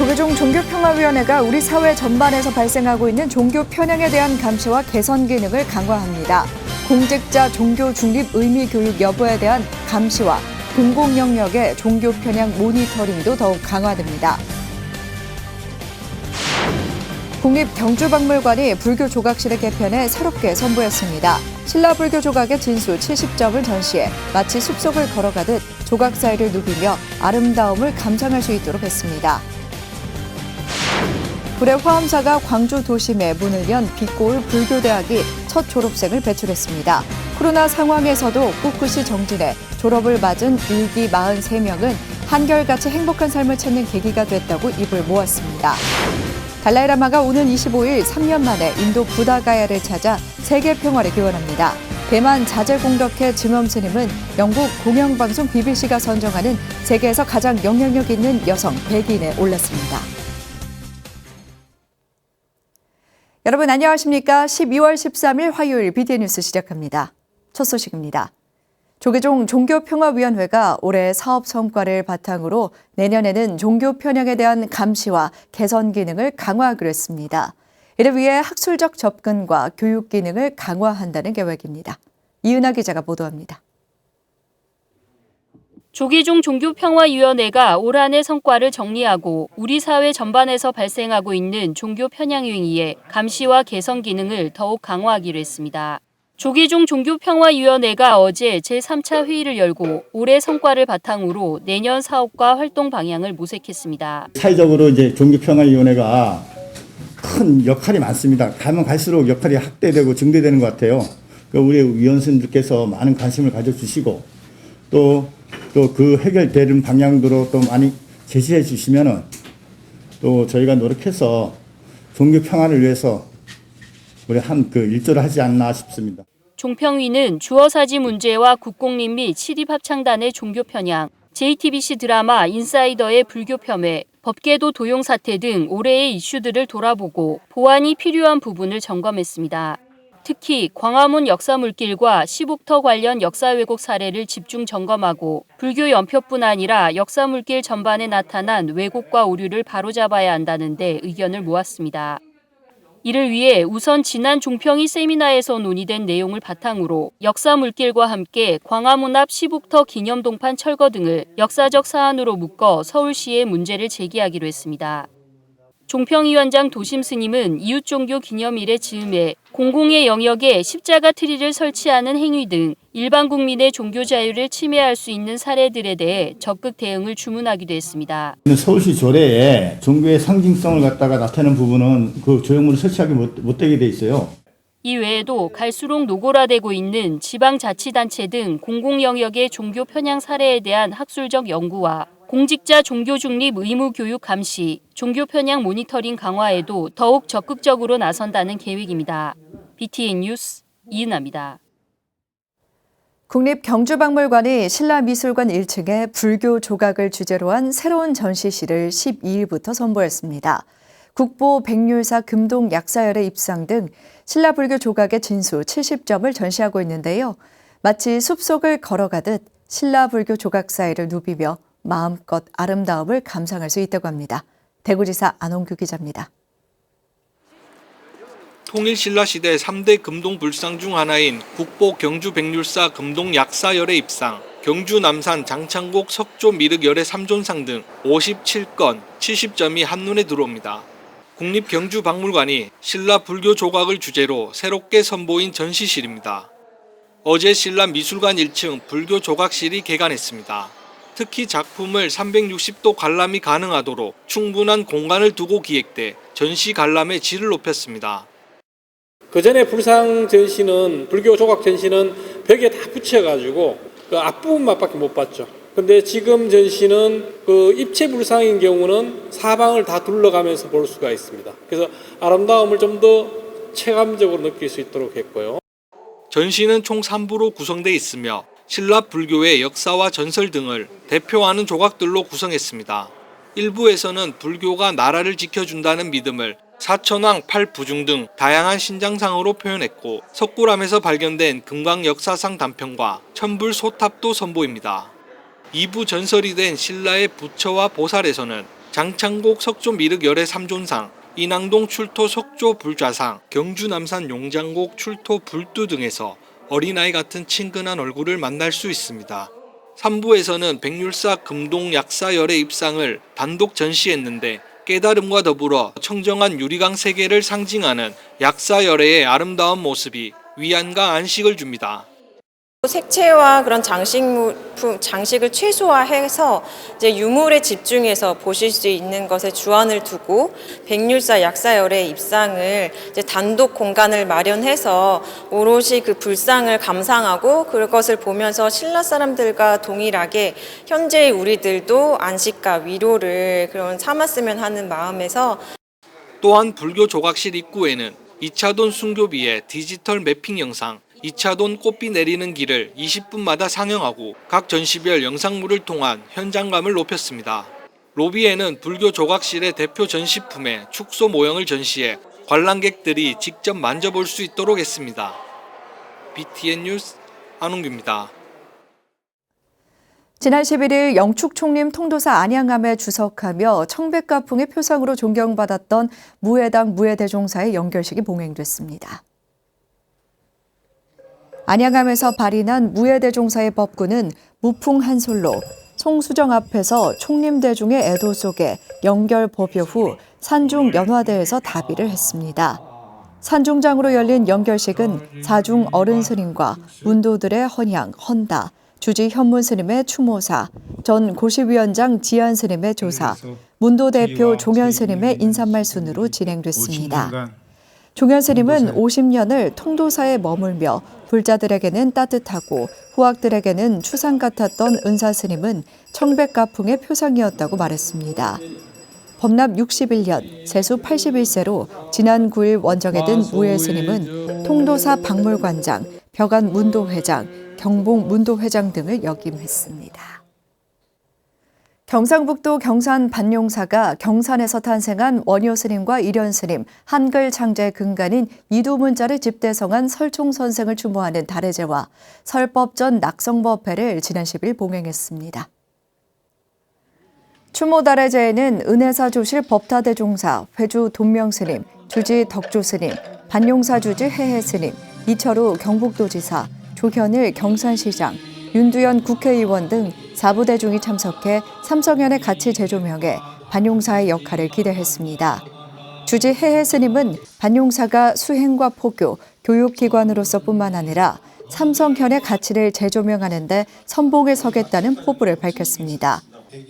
조계종 종교평화위원회가 우리 사회 전반에서 발생하고 있는 종교 편향에 대한 감시와 개선 기능을 강화합니다. 공직자 종교 중립 의미 교육 여부에 대한 감시와 공공 영역의 종교 편향 모니터링도 더욱 강화됩니다. 국립경주박물관이 불교 조각실의 개편에 새롭게 선보였습니다. 신라 불교 조각의 진수 70점을 전시해 마치 숲속을 걸어가듯 조각 사이를 누비며 아름다움을 감상할 수 있도록 했습니다. 불의 화엄사가 광주 도심에 문을 연 빛고울 불교대학이 첫 졸업생을 배출했습니다. 코로나 상황에서도 꿋꿋이 정진해 졸업을 맞은 일기 43명은 한결같이 행복한 삶을 찾는 계기가 됐다고 입을 모았습니다. 달라이라마가 오는 25일 3년 만에 인도 부다가야를 찾아 세계 평화를 기원합니다. 대만 자제 공덕회 증엄 스님은 영국 공영방송 BBC가 선정하는 세계에서 가장 영향력 있는 여성 100인에 올랐습니다. 여러분 안녕하십니까? 12월 13일 화요일 BTN 뉴스 시작합니다. 첫 소식입니다. 조계종 종교평화위원회가 올해 사업 성과를 바탕으로 내년에는 종교 편향에 대한 감시와 개선 기능을 강화하기로 했습니다. 이를 위해 학술적 접근과 교육 기능을 강화한다는 계획입니다. 이은하 기자가 보도합니다. 조계종 종교평화위원회가 올 한 해 성과를 정리하고 우리 사회 전반에서 발생하고 있는 종교 편향 행위의 감시와 개선 기능을 더욱 강화하기로 했습니다. 조계종 종교평화위원회가 어제 제3차 회의를 열고 올해 성과를 바탕으로 내년 사업과 활동 방향을 모색했습니다. 사회적으로 이제 종교평화위원회가 큰 역할이 많습니다. 가면 갈수록 역할이 확대되고 증대되는 것 같아요. 우리 위원님들께서 많은 관심을 가져주시고 또 그 해결되는 방향으로 또 많이 제시해 주시면은 또 저희가 노력해서 종교 평화를 위해서 우리 일조를 하지 않나 싶습니다. 종평위는 주어사지 문제와 국공립 및 시립합창단의 종교 편향, JTBC 드라마 인사이더의 불교 폄훼, 법계도 도용 사태 등 올해의 이슈들을 돌아보고 보완이 필요한 부분을 점검했습니다. 특히 광화문 역사물길과 시북터 관련 역사 왜곡 사례를 집중 점검하고 불교 연표뿐 아니라 역사물길 전반에 나타난 왜곡과 오류를 바로잡아야 한다는 데 의견을 모았습니다. 이를 위해 우선 지난 종평위 세미나에서 논의된 내용을 바탕으로 역사물길과 함께 광화문 앞 시북터 기념동판 철거 등을 역사적 사안으로 묶어 서울시에 문제를 제기하기로 했습니다. 종평위원장 도심 스님은 이웃종교 기념일의 즈음에 공공의 영역에 십자가 트리를 설치하는 행위 등 일반 국민의 종교 자유를 침해할 수 있는 사례들에 대해 적극 대응을 주문하기도 했습니다. 서울시 조례에 종교의 상징성을 갖다가 나타내는 부분은 그 조형물을 설치하기 못되게 돼 있어요. 이 외에도 갈수록 노골화되고 있는 지방자치단체 등 공공 영역의 종교 편향 사례에 대한 학술적 연구와 공직자 종교 중립 의무 교육 감시, 종교 편향 모니터링 강화에도 더욱 적극적으로 나선다는 계획입니다. BTN 뉴스 이은하입니다. 국립경주박물관이 신라미술관 1층에 불교 조각을 주제로 한 새로운 전시실을 12일부터 선보였습니다. 국보 백률사 금동 약사열의 입상 등 신라 불교 조각의 진수 70점을 전시하고 있는데요. 마치 숲속을 걸어가듯 신라 불교 조각 사이를 누비며 마음껏 아름다움을 감상할 수 있다고 합니다. 대구지사 안홍규 기자입니다. 통일신라시대 3대 금동불상 중 하나인 국보 경주 백률사 금동 약사열의 입상, 경주 남산 장창곡 석조 미륵열의 3존상 등 57건 70점이 한눈에 들어옵니다. 국립경주박물관이 신라 불교 조각을 주제로 새롭게 선보인 전시실입니다. 어제 신라 미술관 1층 불교 조각실이 개관했습니다. 특히 작품을 360도 관람이 가능하도록 충분한 공간을 두고 기획돼 전시 관람의 질을 높였습니다. 그전에 불상 전시는 불교 조각 전시는 벽에 다 붙여가지고 그 앞부분만밖에 못 봤죠. 근데 지금 전시는 그 입체 불상인 경우는 사방을 다 둘러가면서 볼 수가 있습니다. 그래서 아름다움을 좀 더 체감적으로 느낄 수 있도록 했고요. 전시는 총 3부로 구성돼 있으며 신라 불교의 역사와 전설 등을 대표하는 조각들로 구성했습니다. 1부에서는 불교가 나라를 지켜준다는 믿음을 사천왕 8부중 등 다양한 신장상으로 표현했고 석굴암에서 발견된 금강 역사상 단편과 천불 소탑도 선보입니다. 2부 전설이 된 신라의 부처와 보살에서는 장창곡 석조미륵열애 3존상, 인왕동 출토 석조 불좌상, 경주 남산 용장곡 출토 불두 등에서 어린아이 같은 친근한 얼굴을 만날 수 있습니다. 3부에서는 백률사 금동 약사열애 입상을 단독 전시했는데 깨달음과 더불어 청정한 유리강 세계를 상징하는 약사열애의 아름다운 모습이 위안과 안식을 줍니다. 색채와 그런 장식을 최소화해서 이제 유물에 집중해서 보실 수 있는 것에 주안을 두고 백률사 약사열의 입상을 이제 단독 공간을 마련해서 오롯이 그 불상을 감상하고 그것을 보면서 신라 사람들과 동일하게 현재의 우리들도 안식과 위로를 그런 삼았으면 하는 마음에서 또한 불교 조각실 입구에는 2차돈 순교비의 디지털 매핑 영상, 2차돈 꽃비 내리는 길을 20분마다 상영하고 각 전시별 영상물을 통한 현장감을 높였습니다. 로비에는 불교 조각실의 대표 전시품의 축소 모형을 전시해 관람객들이 직접 만져볼 수 있도록 했습니다. BTN 뉴스 안홍규입니다. 지난 11일 영축 총림 통도사 안양암에 주석하며 청백가풍의 표상으로 존경받았던 무해당 무해대종사의 연결식이 봉행됐습니다. 안양암에서 발인한 무해대종사의 법구는 무풍 한 솔로 송수정 앞에서 총림대중의 애도 속에 연결법요 후 산중 연화대에서 답의를 했습니다. 산중장으로 열린 연결식은 사중 어른 스님과 문도들의 헌양, 헌다, 주지 현문 스님의 추모사, 전 고시위원장 지안 스님의 조사, 문도 대표 종현 스님의 인사말 순으로 진행됐습니다. 종현 스님은 50년을 통도사에 머물며 불자들에게는 따뜻하고 후학들에게는 추상 같았던 은사 스님은 청백가풍의 표상이었다고 말했습니다. 법납 61년, 세수 81세로 지난 9일 원정에 든 무해 스님은 통도사 박물관장, 벽안 문도회장, 경봉 문도회장 등을 역임했습니다. 경상북도 경산 반용사가 경산에서 탄생한 원효 스님과 일현 스님, 한글 창제의 근간인 이두문자를 집대성한 설총 선생을 추모하는 달해제와 설법전 낙성법회를 지난 10일 봉행했습니다. 추모 달해제에는 은혜사 조실 법타대종사, 회주 돈명스님, 주지 덕조스님, 반용사 주지 해해스님, 이철우 경북도지사, 조현일 경산시장, 윤두현 국회의원 등 4부대중이 참석해 삼성현의 가치 재조명에 반용사의 역할을 기대했습니다. 주지 해해 스님은 반용사가 수행과 포교, 교육기관으로서 뿐만 아니라 삼성현의 가치를 재조명하는 데 선봉에 서겠다는 포부를 밝혔습니다.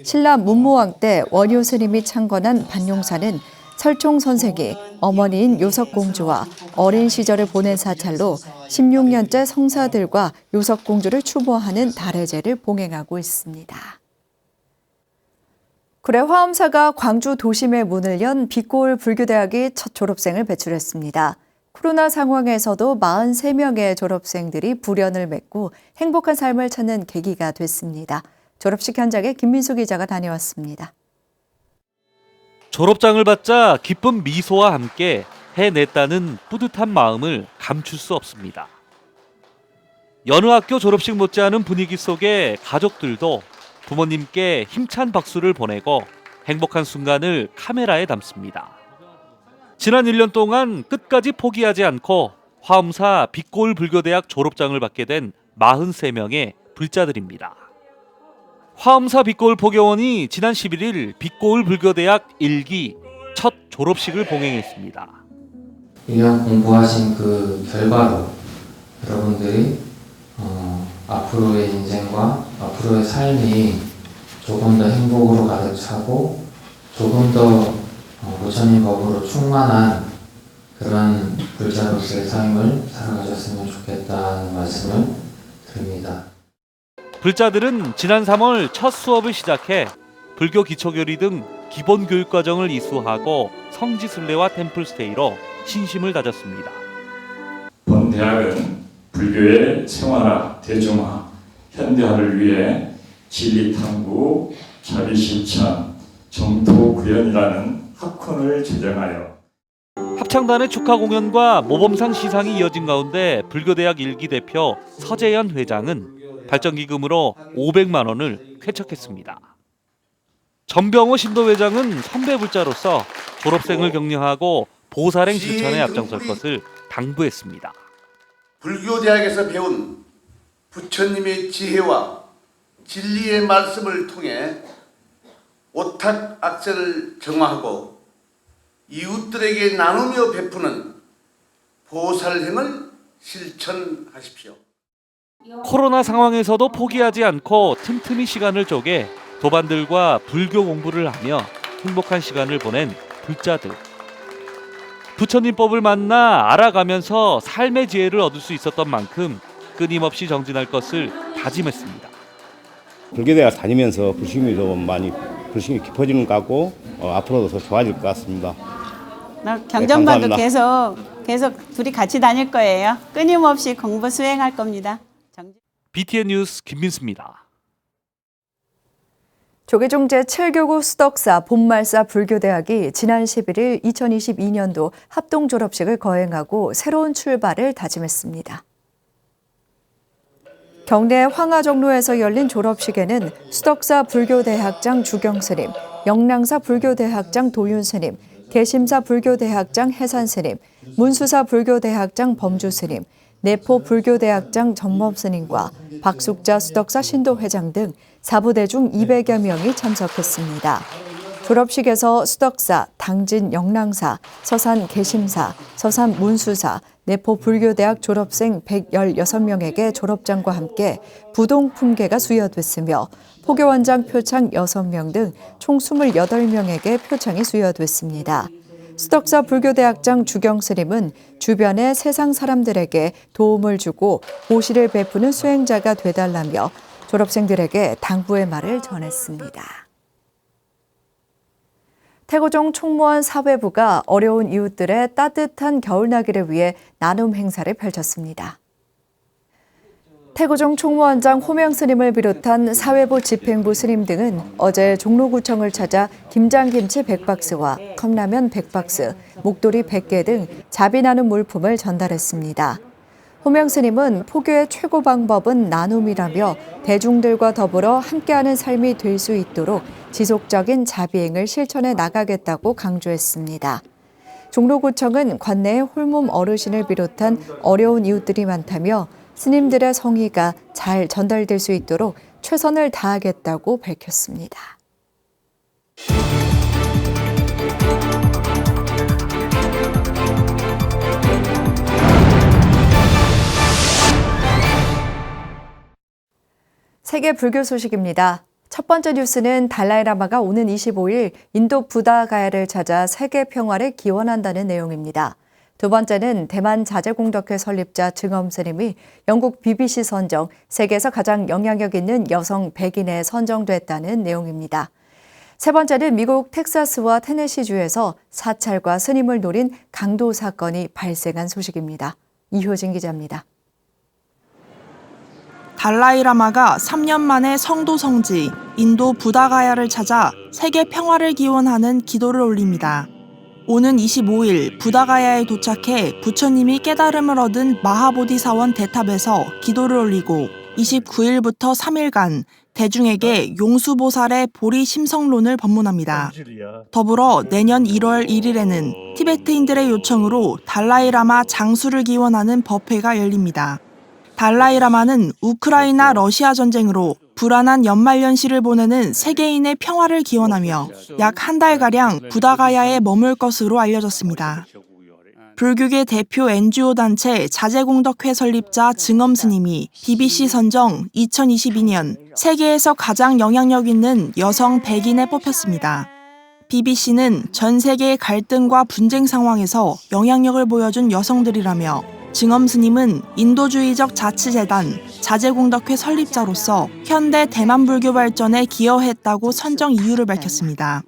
신라 문무왕 때 원효 스님이 창건한 반용사는 설총 선생이 어머니인 요석공주와 어린 시절을 보낸 사찰로 16년째 성사들과 요석공주를 추모하는 달해제를 봉행하고 있습니다. 구례 화엄사가 광주 도심의 문을 연 빛고울 불교대학이 첫 졸업생을 배출했습니다. 코로나 상황에서도 43명의 졸업생들이 불연을 맺고 행복한 삶을 찾는 계기가 됐습니다. 졸업식 현장에 김민수 기자가 다녀왔습니다. 졸업장을 받자 기쁜 미소와 함께 해냈다는 뿌듯한 마음을 감출 수 없습니다. 여느 학교 졸업식 못지않은 분위기 속에 가족들도 부모님께 힘찬 박수를 보내고 행복한 순간을 카메라에 담습니다. 지난 1년 동안 끝까지 포기하지 않고 화엄사 빛고울 불교대학 졸업장을 받게 된 43명의 불자들입니다. 화엄사 빛고울 포교원이 지난 11일 빛고울 불교대학 1기 첫 졸업식을 봉행했습니다. 1년 공부하신 그 결과로 여러분들이 앞으로의 인생과 앞으로의 삶이 조금 더 행복으로 가득 차고 조금 더 부처님 법으로 충만한 그런 불자로서의 삶을 살아가셨으면 좋겠다는 말씀을 드립니다. 불자들은 지난 3월 첫 수업을 시작해 불교 기초교리 등 기본 교육 과정을 이수하고 성지순례와 템플스테이로 신심을 다졌습니다. 본 대학은 불교의 생활화, 대중화, 현대화를 위해 진리 탐구, 자비 실천, 정토 구현이라는 학훈을 제정하여 합창단의 축하 공연과 모범상 시상이 이어진 가운데 불교대학 1기 대표 서재현 회장은 발전기금으로 500만 원을 쾌척했습니다. 전병호 신도회장은 선배 불자로서 졸업생을 격려하고 보살행 실천에 앞장설 것을 당부했습니다. 불교대학에서 배운 부처님의 지혜와 진리의 말씀을 통해 오탁악세를 정화하고 이웃들에게 나누며 베푸는 보살행을 실천하십시오. 코로나 상황에서도 포기하지 않고 틈틈이 시간을 쪼개 도반들과 불교 공부를 하며 행복한 시간을 보낸 불자들. 부처님법을 만나 알아가면서 삶의 지혜를 얻을 수 있었던 만큼 끊임없이 정진할 것을 다짐했습니다. 불교대학 다니면서 불심이 좀 많이 불심이 깊어지는 것 같고 앞으로도 더 좋아질 것 같습니다. 경전반도 네, 계속 둘이 같이 다닐 거예요. 끊임없이 공부 수행할 겁니다. BTN 뉴스 김민수입니다. 조계종 제7교구 수덕사 본말사 불교대학이 지난 11일 2022년도 합동 졸업식을 거행하고 새로운 출발을 다짐했습니다. 경내 황하정로에서 열린 졸업식에는 수덕사 불교대학장 주경스님, 영랑사 불교대학장 도윤스님, 개심사 불교대학장 해산스님, 문수사 불교대학장 범주스님, 내포 불교대학장 정범스님과 박숙자 수덕사 신도회장 등 사부대중 200여 명이 참석했습니다. 졸업식에서 수덕사, 당진 영랑사, 서산 개심사, 서산 문수사, 내포 불교대학 졸업생 116명에게 졸업장과 함께 부동품계가 수여됐으며 포교원장 표창 6명 등 총 28명에게 표창이 수여됐습니다. 수덕사 불교대학장 주경스님은 주변의 세상 사람들에게 도움을 주고 보시를 베푸는 수행자가 되달라며 졸업생들에게 당부의 말을 전했습니다. 태고종 총무원 사회부가 어려운 이웃들의 따뜻한 겨울나기를 위해 나눔 행사를 펼쳤습니다. 태고종 총무원장 호명스님을 비롯한 사회부 집행부 스님 등은 어제 종로구청을 찾아 김장김치 100박스와 컵라면 100박스, 목도리 100개 등 자비 나눔 물품을 전달했습니다. 호명스님은 포교의 최고 방법은 나눔이라며 대중들과 더불어 함께하는 삶이 될 수 있도록 지속적인 자비행을 실천해 나가겠다고 강조했습니다. 종로구청은 관내에 홀몸 어르신을 비롯한 어려운 이웃들이 많다며 스님들의 성의가 잘 전달될 수 있도록 최선을 다하겠다고 밝혔습니다. 세계 불교 소식입니다. 첫 번째 뉴스는 달라이라마가 오는 25일 인도 부다가야를 찾아 세계 평화를 기원한다는 내용입니다. 두 번째는 대만 자제공덕회 설립자 증엄스님이 영국 BBC 선정 세계에서 가장 영향력 있는 여성 100인에 선정됐다는 내용입니다. 세 번째는 미국 텍사스와 테네시주에서 사찰과 스님을 노린 강도 사건이 발생한 소식입니다. 이효진 기자입니다. 달라이라마가 3년 만에 성도 성지 인도 부다가야를 찾아 세계 평화를 기원하는 기도를 올립니다. 오는 25일 부다가야에 도착해 부처님이 깨달음을 얻은 마하보디사원 대탑에서 기도를 올리고 29일부터 3일간 대중에게 용수보살의 보리 심성론을 법문합니다. 더불어 내년 1월 1일에는 티베트인들의 요청으로 달라이라마 장수를 기원하는 법회가 열립니다. 달라이라마는 우크라이나 러시아 전쟁으로 불안한 연말연시를 보내는 세계인의 평화를 기원하며 약 한 달가량 부다가야에 머물 것으로 알려졌습니다. 불교계 대표 NGO 단체 자제공덕회 설립자 증엄스님이 BBC 선정 2022년 세계에서 가장 영향력 있는 여성 100인에 뽑혔습니다. BBC는 전 세계의 갈등과 분쟁 상황에서 영향력을 보여준 여성들이라며 증엄스님은 인도주의적 자치재단 자제공덕회 설립자로서 현대 대만 불교 발전에 기여했다고 선정 이유를 밝혔습니다.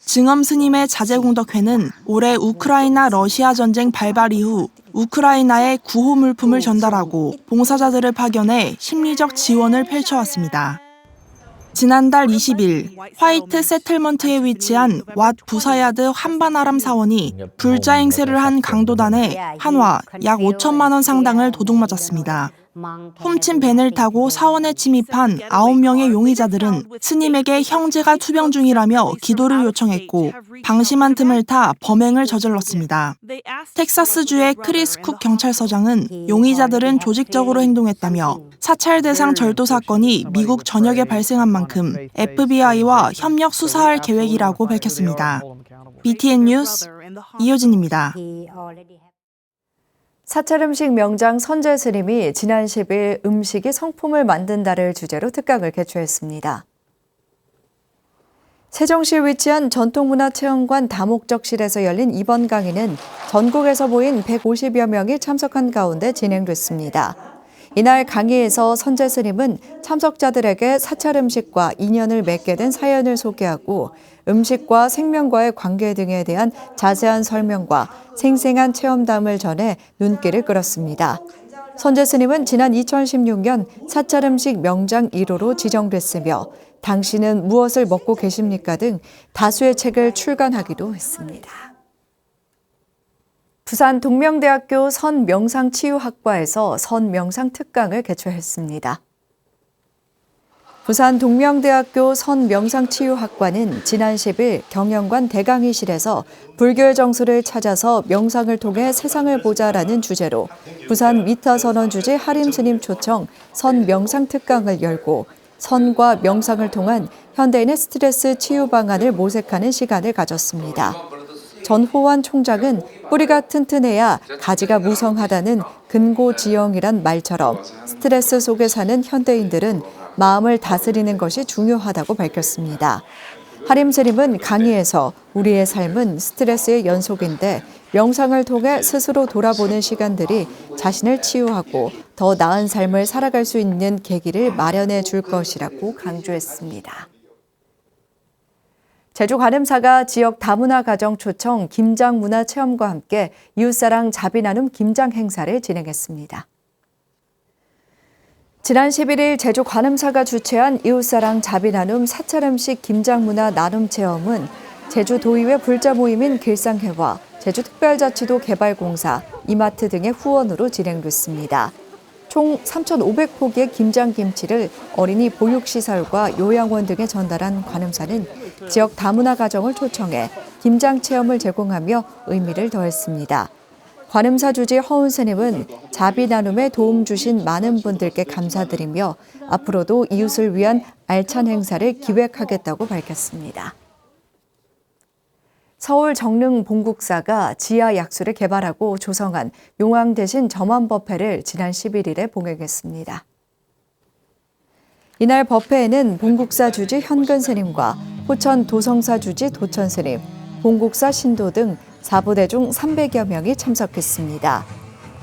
증엄스님의 자제공덕회는 올해 우크라이나 러시아 전쟁 발발 이후 우크라이나에 구호 물품을 전달하고 봉사자들을 파견해 심리적 지원을 펼쳐왔습니다. 지난달 20일 화이트 세틀먼트에 위치한 왓 부사야드 한바나람 사원이 불자 행세를 한 강도단에 한화 약 5천만 원 상당을 도둑맞았습니다. 훔친 벤을 타고 사원에 침입한 9명의 용의자들은 스님에게 형제가 투병 중이라며 기도를 요청했고 방심한 틈을 타 범행을 저질렀습니다. 텍사스주의 크리스 쿡 경찰서장은 용의자들은 조직적으로 행동했다며 사찰 대상 절도 사건이 미국 전역에 발생한 만큼 FBI와 협력 수사할 계획이라고 밝혔습니다. BTN 뉴스 이효진입니다. 사찰 음식 명장 선제 스님이 지난 10일 음식이 성품을 만든다를 주제로 특강을 개최했습니다. 세종시에 위치한 전통문화체험관 다목적실에서 열린 이번 강의는 전국에서 모인 150여 명이 참석한 가운데 진행됐습니다. 이날 강의에서 선제 스님은 참석자들에게 사찰 음식과 인연을 맺게 된 사연을 소개하고 음식과 생명과의 관계 등에 대한 자세한 설명과 생생한 체험담을 전해 눈길을 끌었습니다. 선제 스님은 지난 2016년 사찰 음식 명장 1호로 지정됐으며 당신은 무엇을 먹고 계십니까 등 다수의 책을 출간하기도 했습니다. 부산 동명대학교 선명상치유학과에서 선명상 특강을 개최했습니다. 부산 동명대학교 선명상치유학과는 지난 10일 경영관 대강의실에서 불교의 정수를 찾아서 명상을 통해 세상을 보자라는 주제로 부산 미타선언 주지 하림스님 초청 선명상 특강을 열고 선과 명상을 통한 현대인의 스트레스 치유 방안을 모색하는 시간을 가졌습니다. 전호환 총장은 뿌리가 튼튼해야 가지가 무성하다는 근고지영이란 말처럼 스트레스 속에 사는 현대인들은 마음을 다스리는 것이 중요하다고 밝혔습니다. 하림 스님은 강의에서 우리의 삶은 스트레스의 연속인데 명상을 통해 스스로 돌아보는 시간들이 자신을 치유하고 더 나은 삶을 살아갈 수 있는 계기를 마련해 줄 것이라고 강조했습니다. 제주 관음사가 지역 다문화 가정 초청 김장 문화 체험과 함께 이웃사랑 자비 나눔 김장 행사를 진행했습니다. 지난 11일 제주 관음사가 주최한 이웃사랑 자비 나눔 사찰 음식 김장 문화 나눔 체험은 제주도의회 불자 모임인 길상회와 제주특별자치도 개발공사, 이마트 등의 후원으로 진행됐습니다. 총 3,500포기의 김장김치를 어린이 보육시설과 요양원 등에 전달한 관음사는 지역 다문화 가정을 초청해 김장 체험을 제공하며 의미를 더했습니다. 관음사 주지 허운 스님은 자비 나눔에 도움 주신 많은 분들께 감사드리며 앞으로도 이웃을 위한 알찬 행사를 기획하겠다고 밝혔습니다. 서울 정릉 봉국사가 지하 약수를 개발하고 조성한 용왕 대신 점암법회를 지난 11일에 봉행했습니다. 이날 법회에는 봉국사 주지 현근 스님과 호천 도성사 주지 도천 스님, 봉국사 신도 등 사부대 중 300여 명이 참석했습니다.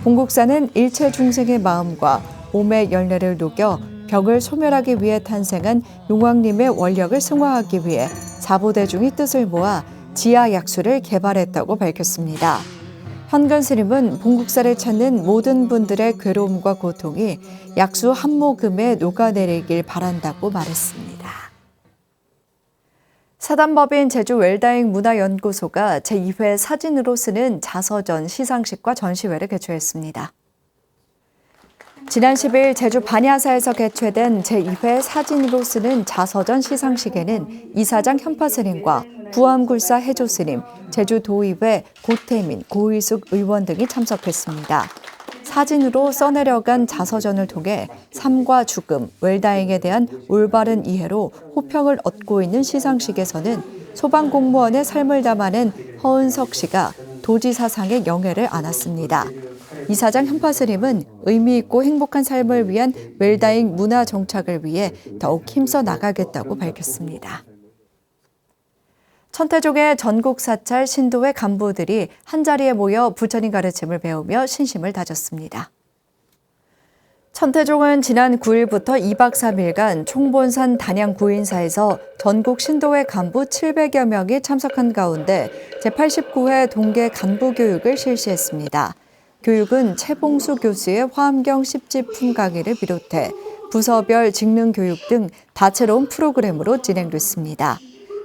봉국사는 일체 중생의 마음과 몸의 열매를 녹여 벽을 소멸하기 위해 탄생한 용왕님의 원력을 승화하기 위해 사부대중의 뜻을 모아 지하 약수를 개발했다고 밝혔습니다. 현근 스님은 봉국사를 찾는 모든 분들의 괴로움과 고통이 약수 한 모금에 녹아내리길 바란다고 말했습니다. 사단법인 제주 웰다잉 문화연구소가 제2회 사진으로 쓰는 자서전 시상식과 전시회를 개최했습니다. 지난 10일 제주 반야사에서 개최된 제2회 사진으로 쓰는 자서전 시상식에는 이사장 현파스님과 구암굴사 해조스님, 제주도의회 고태민, 고의숙 의원 등이 참석했습니다. 사진으로 써내려간 자서전을 통해 삶과 죽음, 웰다잉에 대한 올바른 이해로 호평을 얻고 있는 시상식에서는 소방공무원의 삶을 담아낸 허은석 씨가 도지사상의 영예를 안았습니다. 이사장 현파스님은 의미 있고 행복한 삶을 위한 웰다잉 문화 정착을 위해 더욱 힘써 나가겠다고 밝혔습니다. 천태종의 전국 사찰 신도회 간부들이 한자리에 모여 부처님 가르침을 배우며 신심을 다졌습니다. 천태종은 지난 9일부터 2박 3일간 총본산 단양 구인사에서 전국 신도회 간부 700여 명이 참석한 가운데 제89회 동계 간부 교육을 실시했습니다. 교육은 최봉수 교수의 화엄경 10집 품강의를 비롯해 부서별 직능 교육 등 다채로운 프로그램으로 진행됐습니다.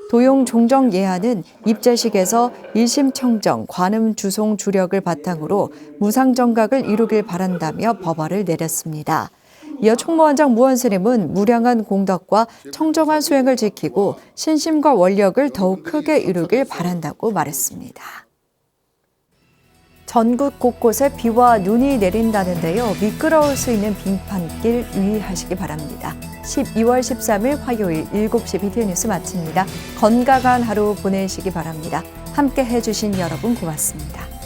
도용 종정 예하는 입제식에서 1심 청정, 관음 주송 주력을 바탕으로 무상정각을 이루길 바란다며 법화를 내렸습니다. 이어 총무원장 무원스님은 무량한 공덕과 청정한 수행을 지키고 신심과 원력을 더욱 크게 이루길 바란다고 말했습니다. 전국 곳곳에 비와 눈이 내린다는데요. 미끄러울 수 있는 빙판길 유의하시기 바랍니다. 12월 13일 화요일 7시 BTN 뉴스 마칩니다. 건강한 하루 보내시기 바랍니다. 함께 해주신 여러분 고맙습니다.